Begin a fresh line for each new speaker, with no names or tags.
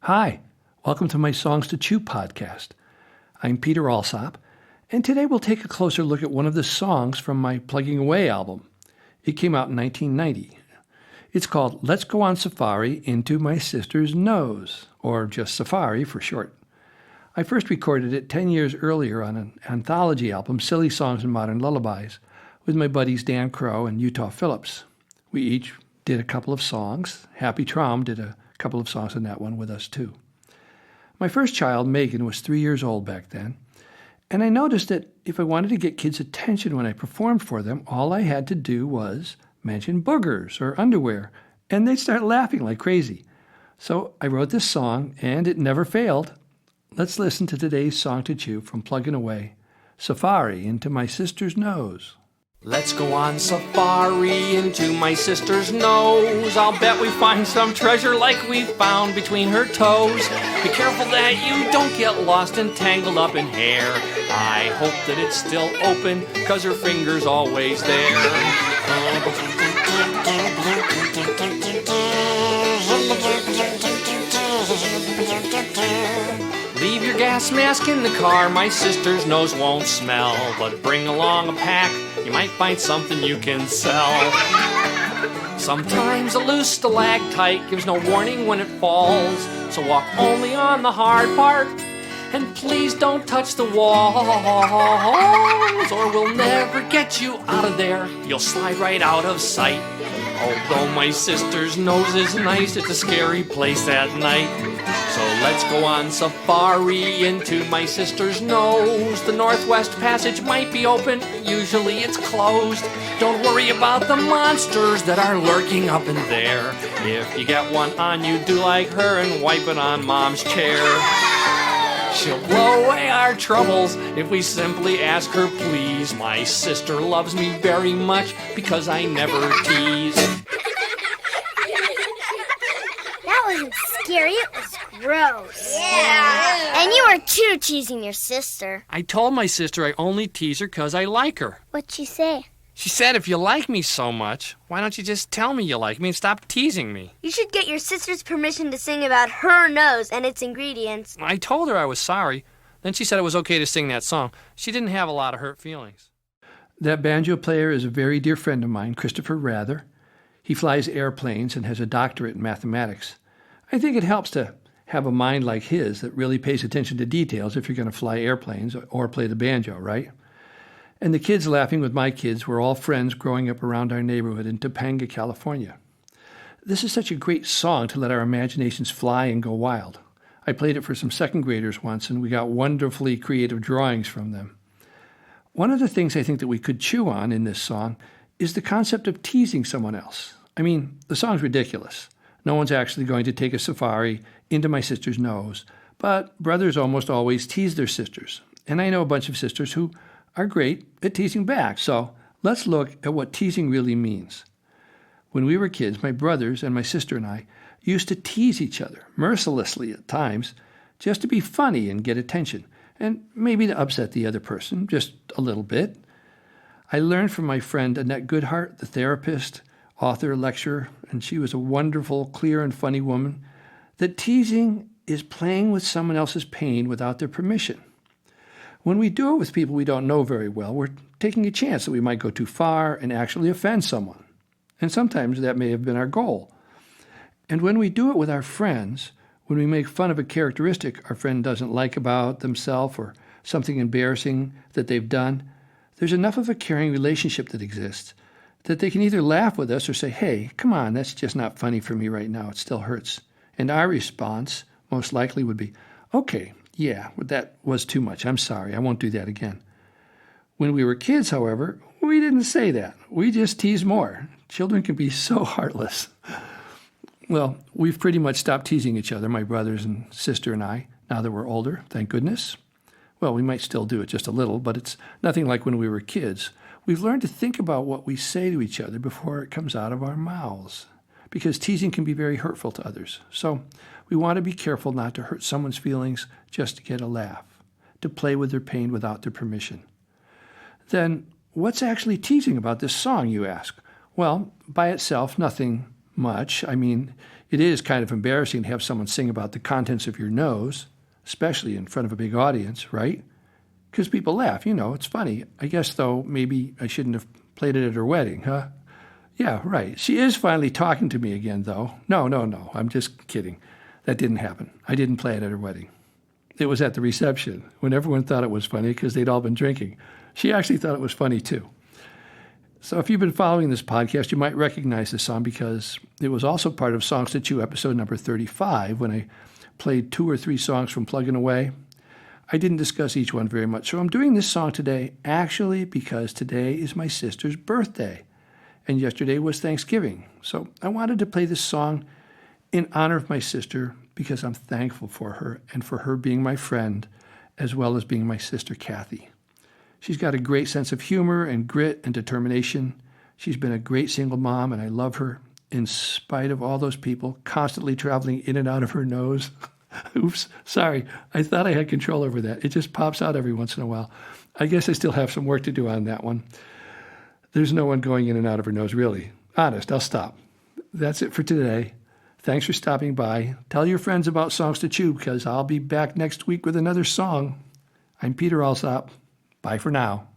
Hi, welcome to my Songs to Chew podcast. I'm Peter Alsop, and today we'll take a closer look at one of the songs from my Plugging Away album. It came out in 1990. It's called Let's Go on Safari Into My Sister's Nose, or just Safari for short. I first recorded it 10 years earlier on an anthology album, Silly Songs and Modern Lullabies, with my buddies Dan Crow and Utah Phillips. We each did a couple of songs. Happy Traum did a couple of songs on that one with us too. My first child, Megan, was 3 years old back then, and I noticed that if I wanted to get kids' attention when I performed for them, all I had to do was mention boogers or underwear, and they'd start laughing like crazy. So I wrote this song, and it never failed. Let's listen to today's Song to Chew from Plugging Away, Safari Into My Sister's Nose.
Let's go on safari into my sister's nose. I'll bet we find some treasure like we found between her toes. Be careful that you don't get lost and tangled up in hair. I hope that it's still open, 'cause her finger's always there. Leave your gas mask in the car, my sister's nose won't smell. But bring along a pack, you might find something you can sell. Sometimes a loose stalactite gives no warning when it falls. So walk only on the hard part, and please don't touch the walls, or we'll never get you out of there. You'll slide right out of sight. Although my sister's nose is nice, it's a scary place at night. So let's go on safari into my sister's nose. The Northwest Passage might be open, usually it's closed. Don't worry about the monsters that are lurking up in there. If you get one on you, do like her and wipe it on Mom's chair. She'll blow away our troubles if we simply ask her please. My sister loves me very much because I never tease.
That wasn't scary, it was gross. Yeah. And you were too teasing your sister.
I told my sister I only tease her because I like her.
What'd she say?
She said, if you like me so much, why don't you just tell me you like me and stop teasing me?
You should get your sister's permission to sing about her nose and its ingredients.
I told her I was sorry. Then she said it was okay to sing that song. She didn't have a lot of hurt feelings.
That banjo player is a very dear friend of mine, Christopher Rather. He flies airplanes and has a doctorate in mathematics. I think it helps to have a mind like his that really pays attention to details if you're going to fly airplanes or play the banjo, right? And the kids laughing with my kids were all friends growing up around our neighborhood in Topanga, California. This is such a great song to let our imaginations fly and go wild. I played it for some second graders once, and we got wonderfully creative drawings from them. One of the things I think that we could chew on in this song is the concept of teasing someone else. I mean, the song's ridiculous. No one's actually going to take a safari into my sister's nose, but brothers almost always tease their sisters. And I know a bunch of sisters who are great at teasing back. So let's look at what teasing really means. When we were kids, my brothers and my sister and I used to tease each other, mercilessly at times, just to be funny and get attention, and maybe to upset the other person just a little bit. I learned from my friend Annette Goodhart, the therapist, author, lecturer, and she was a wonderful, clear, and funny woman, that teasing is playing with someone else's pain without their permission. When we do it with people we don't know very well, we're taking a chance that we might go too far and actually offend someone. And sometimes that may have been our goal. And when we do it with our friends, when we make fun of a characteristic our friend doesn't like about themselves or something embarrassing that they've done, there's enough of a caring relationship that exists that they can either laugh with us or say, hey, come on, that's just not funny for me right now. It still hurts. And our response most likely would be, okay, yeah, that was too much. I'm sorry. I won't do that again. When we were kids, however, we didn't say that. We just teased more. Children can be so heartless. Well, we've pretty much stopped teasing each other, my brothers and sister and I, now that we're older, thank goodness. Well, we might still do it just a little, but it's nothing like when we were kids. We've learned to think about what we say to each other before it comes out of our mouths, because teasing can be very hurtful to others. So we want to be careful not to hurt someone's feelings just to get a laugh, to play with their pain without their permission. Then, what's actually teasing about this song, you ask? Well, by itself, nothing much. I mean, it is kind of embarrassing to have someone sing about the contents of your nose, especially in front of a big audience, right? Because people laugh, it's funny. I guess, though, maybe I shouldn't have played it at her wedding, huh? Yeah, right. She is finally talking to me again, though. No, I'm just kidding. That didn't happen. I didn't play it at her wedding. It was at the reception when everyone thought it was funny because they'd all been drinking. She actually thought it was funny, too. So if you've been following this podcast, you might recognize this song because it was also part of Songs to Chew episode number 35 when I played 2 or 3 songs from Plugging Away. I didn't discuss each one very much, so I'm doing this song today actually because today is my sister's birthday, and yesterday was Thanksgiving. So I wanted to play this song in honor of my sister because I'm thankful for her and for her being my friend as well as being my sister Kathy. She's got a great sense of humor and grit and determination. She's been a great single mom, and I love her in spite of all those people constantly traveling in and out of her nose. Oops, sorry. I thought I had control over that. It just pops out every once in a while. I guess I still have some work to do on that one. There's no one going in and out of her nose, really. Honest, I'll stop. That's it for today. Thanks for stopping by. Tell your friends about Songs to Chew because I'll be back next week with another song. I'm Peter Alsop. Bye for now.